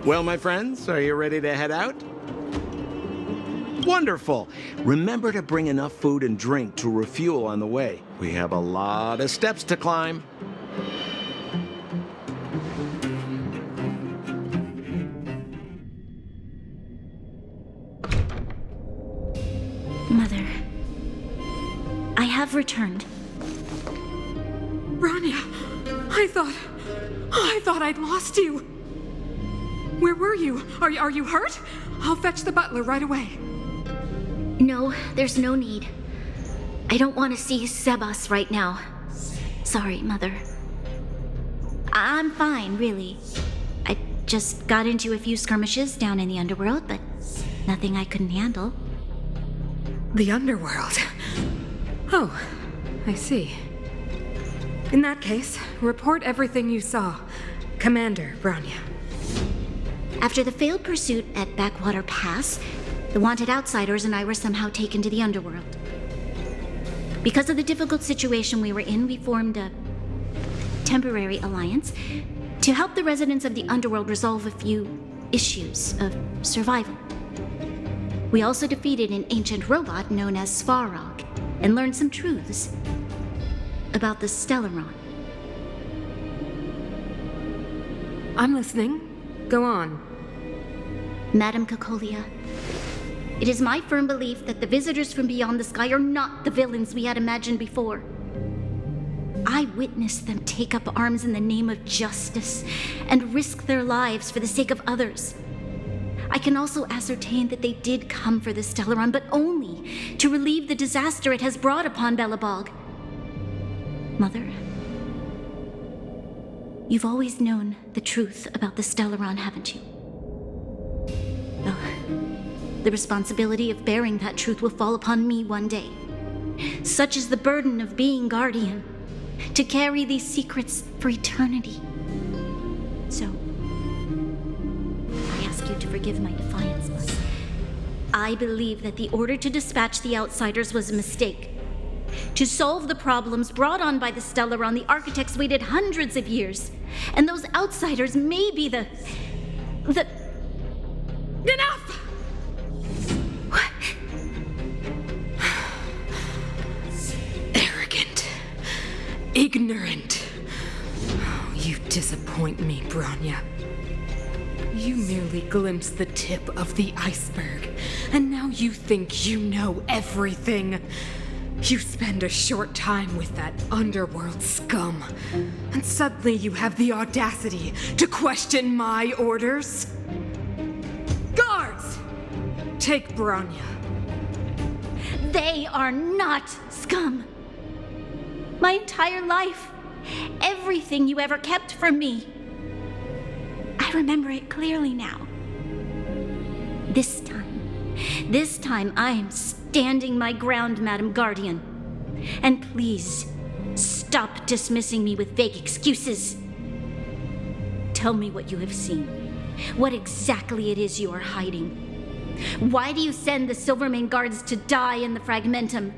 Well, my friends, are you ready to head out? Wonderful! Remember to bring enough food and drink to refuel on the way. We have a lot of steps to climb. Mother, I have returned. Bronya, I thought I'd lost you. Where were you? Are you hurt? I'll fetch the butler right away. No, there's no need. I don't want to see Sebas right now. Sorry, Mother. I'm fine, really. I just got into a few skirmishes down in the underworld, but nothing I couldn't handle. The underworld? Oh, I see. In that case, report everything you saw. Commander Bronya. After the failed pursuit at Backwater Pass, the wanted outsiders and I were somehow taken to the underworld. Because of the difficult situation we were in, we formed a temporary alliance to help the residents of the underworld resolve a few issues of survival. We also defeated an ancient robot known as Svarog and learned some truths about the Stellaron. I'm listening. Go on. Madam Cocolia, it is my firm belief that the visitors from beyond the sky are not the villains we had imagined before. I witnessed them take up arms in the name of justice and risk their lives for the sake of others. I can also ascertain that they did come for the Stellaron, but only to relieve the disaster it has brought upon Belobog. Mother, you've always known the truth about the Stellaron, haven't you? Well, the responsibility of bearing that truth will fall upon me one day. Such is the burden of being guardian, to carry these secrets for eternity. So, I ask you to forgive my defiance, Mother. I believe that the order to dispatch the outsiders was a mistake. To solve the problems brought on by the Stellaron, the architects waited hundreds of years. And those outsiders may be the... Enough! What? Arrogant. Ignorant. Oh, you disappoint me, Bronya. You merely glimpsed the tip of the iceberg, and now you think you know everything. You spend a short time with that underworld scum, and suddenly you have the audacity to question my orders? Guards! Take Bronya. They are not scum. My entire life, everything you ever kept from me. I remember it clearly now. This time I am standing my ground, Madam Guardian. And please, stop dismissing me with vague excuses. Tell me what you have seen. What exactly it is you are hiding. Why do you send the Silvermane guards to die in the Fragmentum?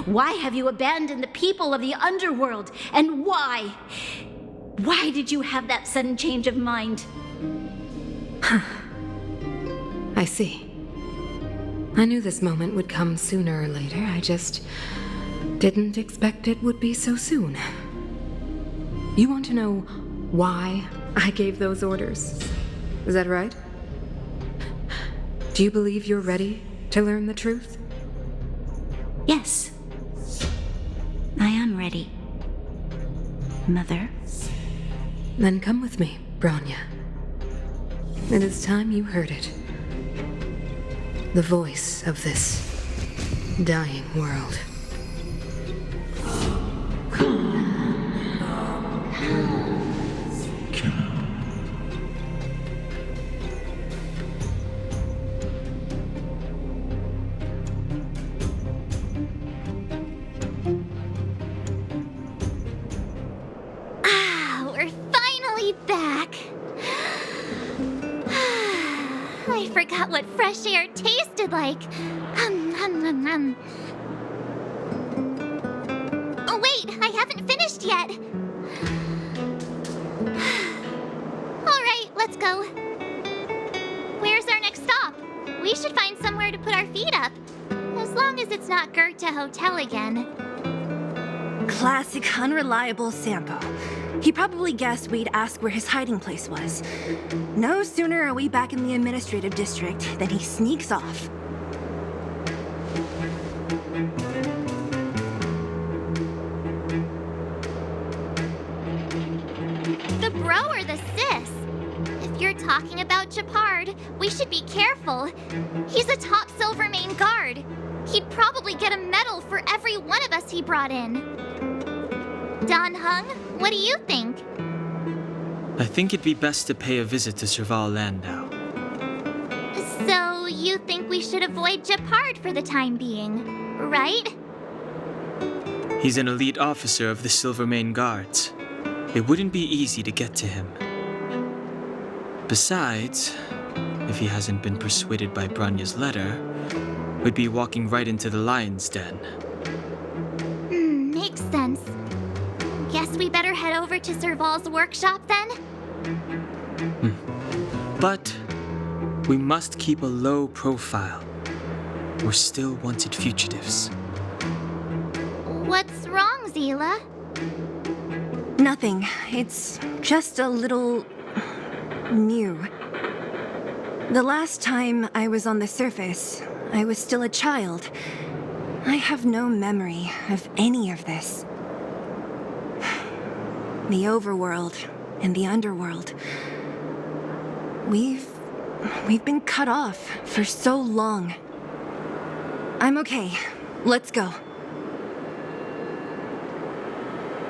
Why have you abandoned the people of the underworld? And why? Why did you have that sudden change of mind? I see. I knew this moment would come sooner or later. I just didn't expect it would be so soon. You want to know why I gave those orders? Is that right? Do you believe you're ready to learn the truth? Yes. I am ready. Mother? Then come with me, Bronya. It is time you heard it. The voice of this dying world. We're finally back. I forgot what fresh air tasted like. Oh wait, I haven't finished yet. as it's not Goethe Hotel again. Classic unreliable Sampo. He probably guessed we'd ask where his hiding place was. No sooner are we back in the administrative district than he sneaks off. The bro or the sis? If you're talking about Japard, we should be careful. He's a top Silvermane guard. He'd probably get a medal for every one of us he brought in. Don Hung, what do you think? I think it'd be best to pay a visit to Serval Landau. So, you think we should avoid Japard for the time being, right? He's an elite officer of the Silvermane Guards. It wouldn't be easy to get to him. Besides, if he hasn't been persuaded by Branya's letter, we'd be walking right into the lion's den. Makes sense. Guess we better head over to Serval's workshop then? But we must keep a low profile. We're still wanted fugitives. What's wrong, Zila? Nothing. It's just a little... new. The last time I was on the surface, I was still a child. I have no memory of any of this. The overworld and the underworld. We've been cut off for so long. I'm okay. Let's go.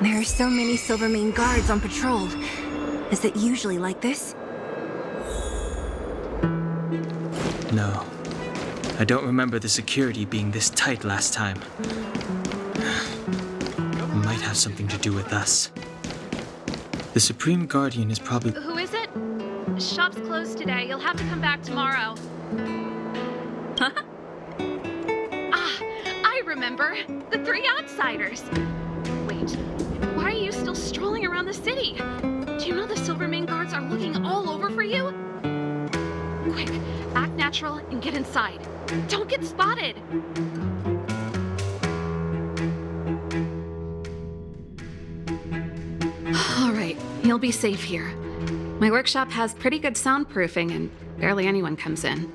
There are so many Silvermane guards on patrol. Is it usually like this? No. I don't remember the security being this tight last time. Might have something to do with us. The Supreme Guardian is probably... Who is it? Shop's closed today. You'll have to come back tomorrow. Huh? I remember. The three outsiders. Wait, why are you still strolling around the city? Do you know the Silvermane guards are looking all over for you? Quick, act natural and get inside. Don't get spotted. All right, you'll be safe here. My workshop has pretty good soundproofing and barely anyone comes in.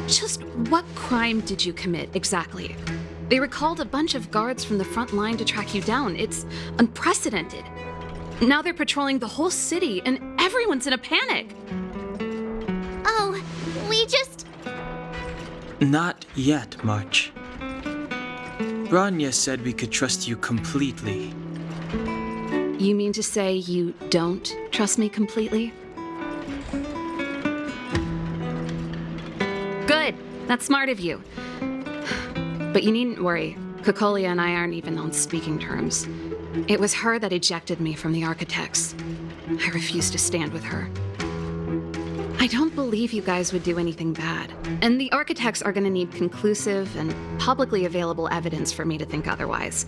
Just what crime did you commit exactly? They recalled a bunch of guards from the front line to track you down. It's unprecedented. Now they're patrolling the whole city and everyone's in a panic. Oh, we just... Not yet, March. Branya said we could trust you completely. You mean to say you don't trust me completely? Good. That's smart of you. But you needn't worry. Kokolia and I aren't even on speaking terms. It was her that ejected me from the Architects. I refuse to stand with her. I don't believe you guys would do anything bad. And the Architects are gonna need conclusive and publicly available evidence for me to think otherwise.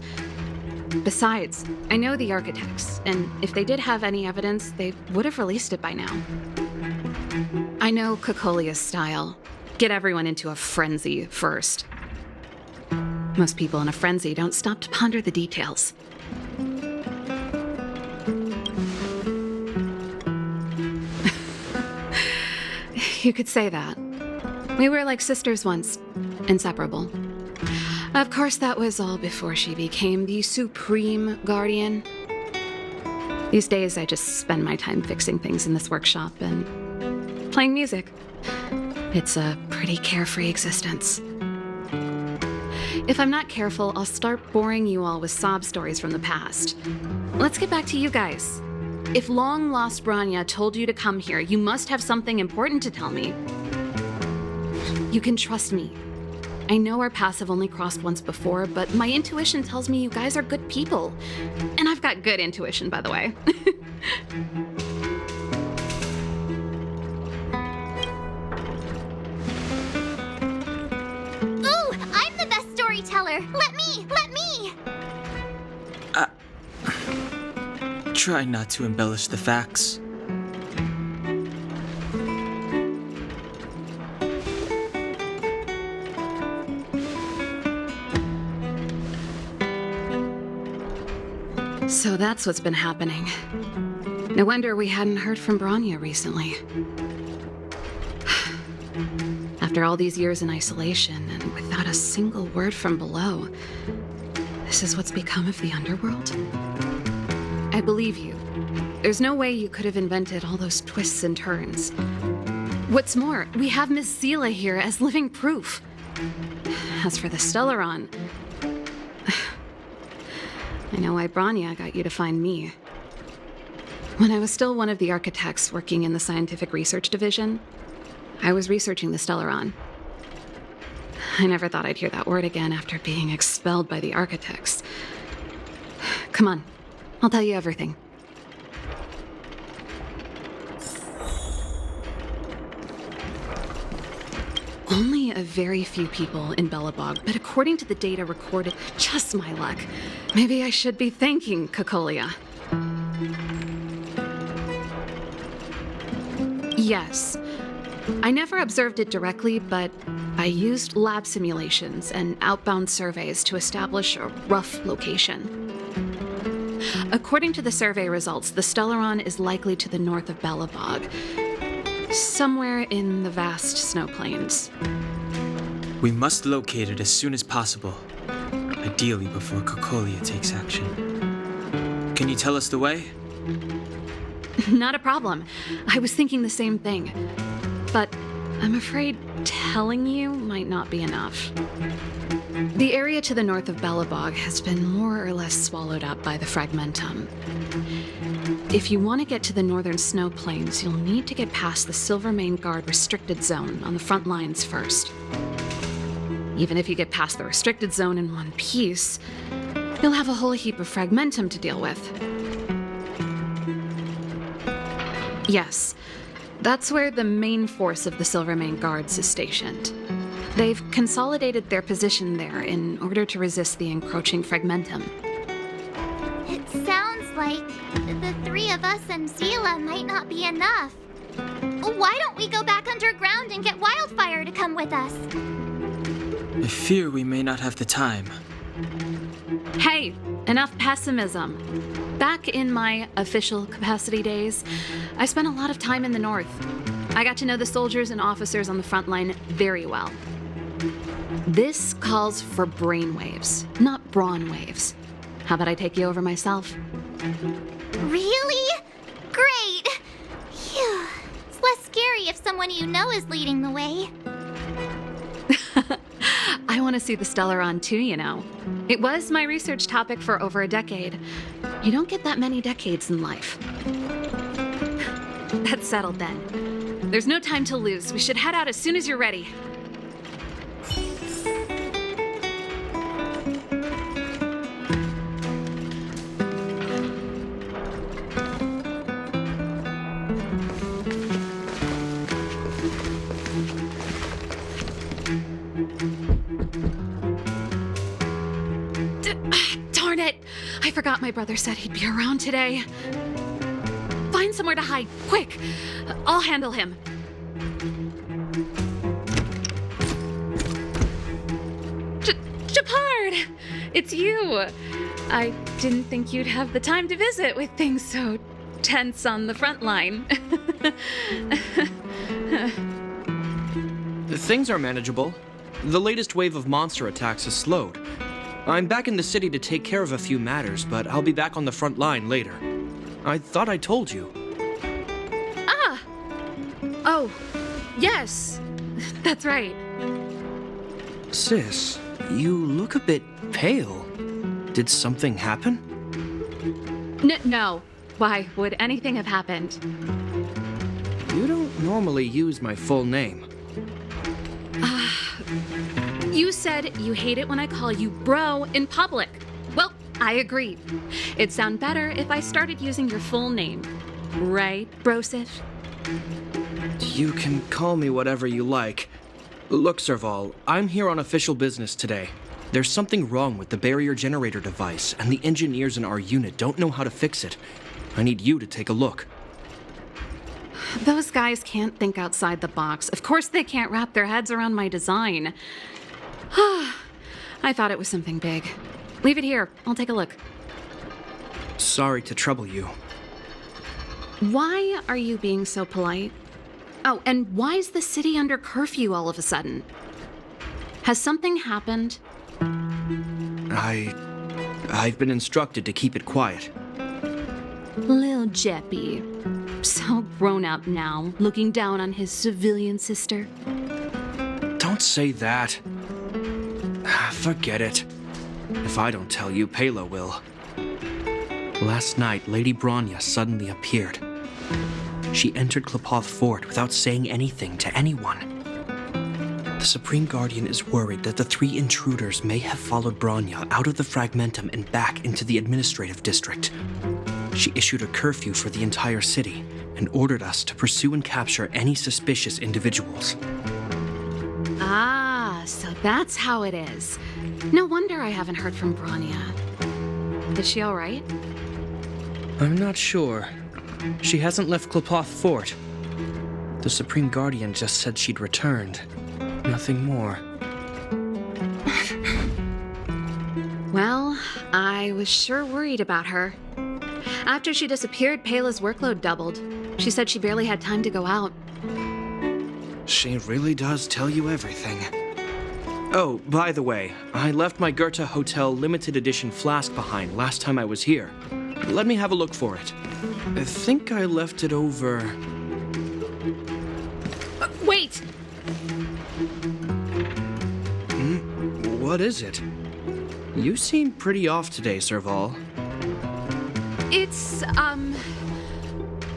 Besides, I know the Architects, and if they did have any evidence, they would have released it by now. I know Kokolia's style. Get everyone into a frenzy first. Most people in a frenzy don't stop to ponder the details. You could say that. We were like sisters once, inseparable. Of course, that was all before she became the Supreme Guardian. These days, I just spend my time fixing things in this workshop and playing music. It's a pretty carefree existence. If I'm not careful, I'll start boring you all with sob stories from the past. Let's get back to you guys. If long-lost Branya told you to come here, you must have something important to tell me. You can trust me. I know our paths have only crossed once before, but my intuition tells me you guys are good people. And I've got good intuition, by the way. Ooh, I'm the best storyteller! Let me! Try not to embellish the facts. So that's what's been happening. No wonder we hadn't heard from Bronya recently. After all these years in isolation and without a single word from below, this is what's become of the underworld? I believe you. There's no way you could have invented all those twists and turns. What's more, we have Miss Zila here as living proof. As for the Stellaron, I know why Bronya got you to find me. When I was still one of the architects working in the scientific research division, I was researching the Stellaron. I never thought I'd hear that word again after being expelled by the architects. Come on, I'll tell you everything. Only a very few people in Belobog, but according to the data recorded, just my luck. Maybe I should be thanking Cocolia. Yes. I never observed it directly, but I used lab simulations and outbound surveys to establish a rough location. According to the survey results, the Stellaron is likely to the north of Belobog, somewhere in the vast snow plains. We must locate it as soon as possible, ideally before Cocolia takes action. Can you tell us the way? Not a problem. I was thinking the same thing. But I'm afraid telling you might not be enough. The area to the north of Belobog has been more or less swallowed up by the Fragmentum. If you want to get to the northern snow plains, you'll need to get past the Silvermane Guard restricted zone on the front lines first. Even if you get past the restricted zone in one piece, you'll have a whole heap of Fragmentum to deal with. Yes, that's where the main force of the Silvermane Guards is stationed. They've consolidated their position there in order to resist the encroaching Fragmentum. It sounds like the three of us and Zila might not be enough. Why don't we go back underground and get Wildfire to come with us? I fear we may not have the time. Hey, enough pessimism. Back in my official capacity days, I spent a lot of time in the north. I got to know the soldiers and officers on the front line very well. This calls for brainwaves, not brawn waves. How about I take you over myself? Really? Great! Phew. It's less scary if someone you know is leading the way. I want to see the Stellaron too, you know. It was my research topic for over a decade. You don't get that many decades in life. That's settled then. There's no time to lose. We should head out as soon as you're ready. Darn it! I forgot my brother said he'd be around today. Find somewhere to hide, quick! I'll handle him. Japard! It's you! I didn't think you'd have the time to visit with things so tense on the front line. Things are manageable. The latest wave of monster attacks has slowed. I'm back in the city to take care of a few matters, but I'll be back on the front line later. I thought I told you. Ah! Oh, yes. That's right. Sis, you look a bit pale. Did something happen? No. Why would anything have happened? You don't normally use my full name. You said you hate it when I call you bro in public. Well, I agree. It'd sound better if I started using your full name. Right, Brosif? You can call me whatever you like. Look, Serval, I'm here on official business today. There's something wrong with the barrier generator device, and the engineers in our unit don't know how to fix it. I need you to take a look. Those guys can't think outside the box. Of course they can't wrap their heads around my design. I thought it was something big. Leave it here. I'll take a look. Sorry to trouble you. Why are you being so polite? Oh, and why is the city under curfew all of a sudden? Has something happened? I've been instructed to keep it quiet. Lil Jeppy. So grown up now, looking down on his civilian sister. Don't say that. Forget it. If I don't tell you, Pela will. Last night, Lady Bronya suddenly appeared. She entered Klepoth Fort without saying anything to anyone. The Supreme Guardian is worried that the 3 intruders may have followed Bronya out of the Fragmentum and back into the administrative district. She issued a curfew for the entire city and ordered us to pursue and capture any suspicious individuals. Ah, so that's how it is. No wonder I haven't heard from Bronya. Is she all right? I'm not sure. She hasn't left Klepoth Fort. The Supreme Guardian just said she'd returned. Nothing more. Well, I was sure worried about her. After she disappeared, Pela's workload doubled. She said she barely had time to go out. She really does tell you everything. Oh, by the way, I left my Goethe Hotel limited edition flask behind last time I was here. Let me have a look for it. I think I left it over... Wait! What is it? You seem pretty off today, Serval. It's,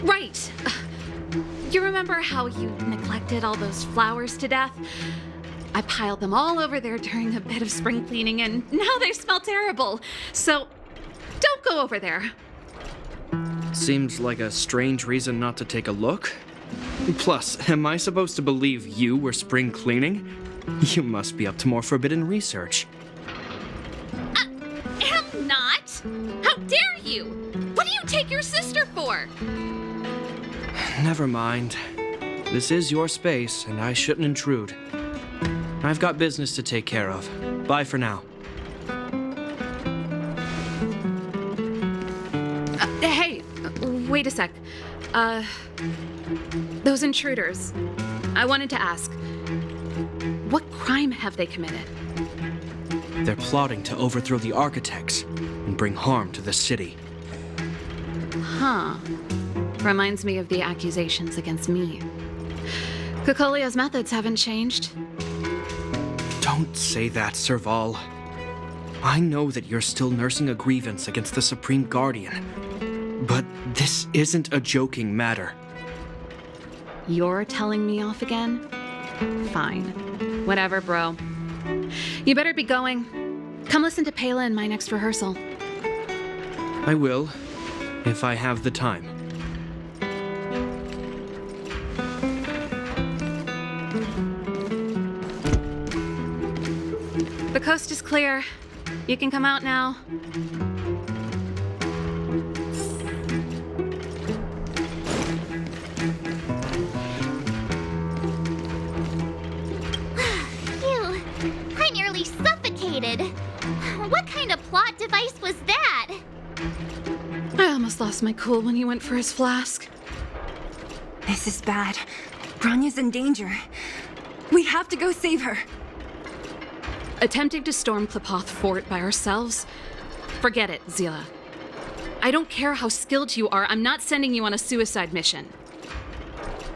right. You remember how you neglected all those flowers to death? I piled them all over there during a bit of spring cleaning, and now they smell terrible. So, don't go over there. Seems like a strange reason not to take a look. Plus, am I supposed to believe you were spring cleaning? You must be up to more forbidden research. Am not? How dare you? What do you take your sister for? Never mind. This is your space, and I shouldn't intrude. I've got business to take care of. Bye for now. Hey, wait a sec. Those intruders. I wanted to ask, what crime have they committed? They're plotting to overthrow the architects and bring harm to the city. Huh. Reminds me of the accusations against me. Cocolia's methods haven't changed. Don't say that, Serval. I know that you're still nursing a grievance against the Supreme Guardian, but this isn't a joking matter. You're telling me off again? Fine. Whatever, bro. You better be going. Come listen to Pela in my next rehearsal. I will, if I have the time. The coast is clear. You can come out now. Phew, I nearly suffocated. What kind of plot device was that? I almost lost my cool when he went for his flask. This is bad. Bronya's in danger. We have to go save her. Attempting to storm Klepoth Fort by ourselves? Forget it, Zila. I don't care how skilled you are, I'm not sending you on a suicide mission.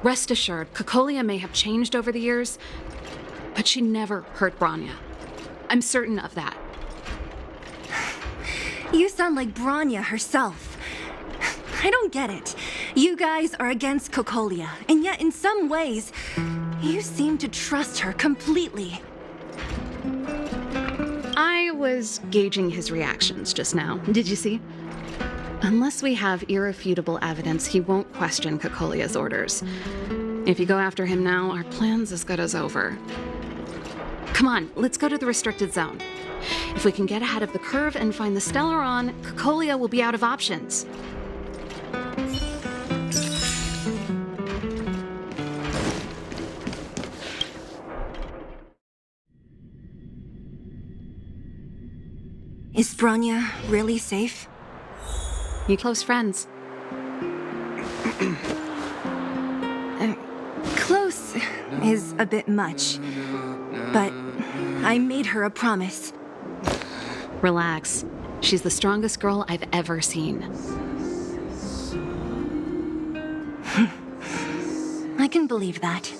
Rest assured, Cocolia may have changed over the years, but she never hurt Bronya. I'm certain of that. You sound like Bronya herself. I don't get it. You guys are against Cocolia, and yet in some ways, you seem to trust her completely. I was gauging his reactions just now. Did you see? Unless we have irrefutable evidence, he won't question Cocolia's orders. If you go after him now, our plan's as good as over. Come on, let's go to the restricted zone. If we can get ahead of the curve and find the Stellaron, Cocolia will be out of options. Is Bronya really safe? You close friends. Close is a bit much, but I made her a promise. Relax. She's the strongest girl I've ever seen. I can believe that.